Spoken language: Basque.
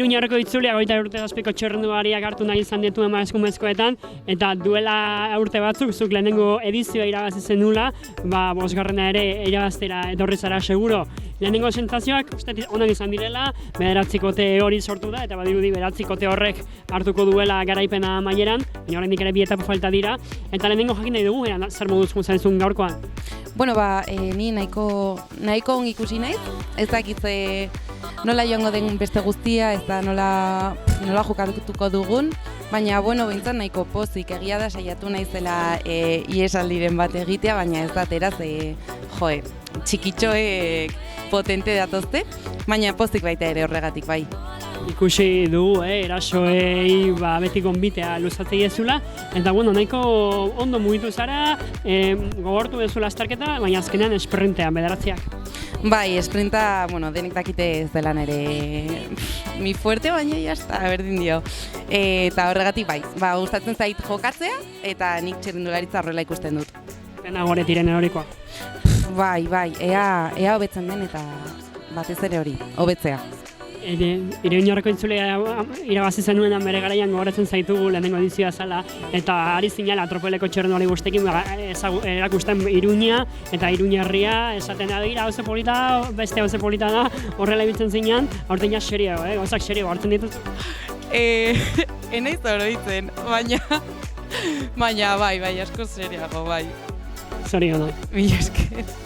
Iruñarreko itzulia 27 txirrindulariak hartu nahi izan ditu emakumezkoetan, eta duela urte batzuk zuk lehenengo edizioa irabazi zenula, bosgarrena ere irabaztera etorri zara seguro. Lehenengo sentsazioak uste onak izan direla, 9 hori sortu da, eta badirudi 9 horrek hartuko duela garaipena amaieran, baina oraindik ere 2 etapa falta dira, eta lehenengo jakin nahi dugu, zer moduz zaizun gaurkoan? Bueno, ni nahiko ongi ikusi naiz, ez dakit nola joango den beste guztia, ez da nola jokatuko dugun, baina, behintzat nahiko pozik, egia da saiatu naizela iesaldiren bat egitea, baina ez da teraz, txikitxoek potente datozte, baina pozik baita ere horregatik bai. Ikusi dugu, erasoei beti gonbitea luzatzei ezula, eta nahiko ondo mugitu zara, gogortu bezula azterketa, baina azkenean esprintean bederatziak. Bai, esprinta, denek dakite ez dela nere mi fuerte, baina jazta, berdin dio. Eta horregatik bai, gustatzen zait jokatzea, eta nik txirrindularitza horrela ikusten dut. Pena gore tiren erorikoa. Bai, ea hobetzen den eta batez ere hori, hobetzea. Iruñarreko itzulea irabazi zenuenan bere garaian gogoratzen zaitugu lehenengo edizioa zala, eta ari zinela atropeleko txirrindulari guztekin erakusten Iruña eta Iruñarria esaten da dira oso polita, beste oso polita da, horrela ibiltzen zinean, aurten ja serio, gauzak serio hartzen dituzu. Enaiz oroitzen, baina bai, asko serioago, bai. Zorionak. Mila esker.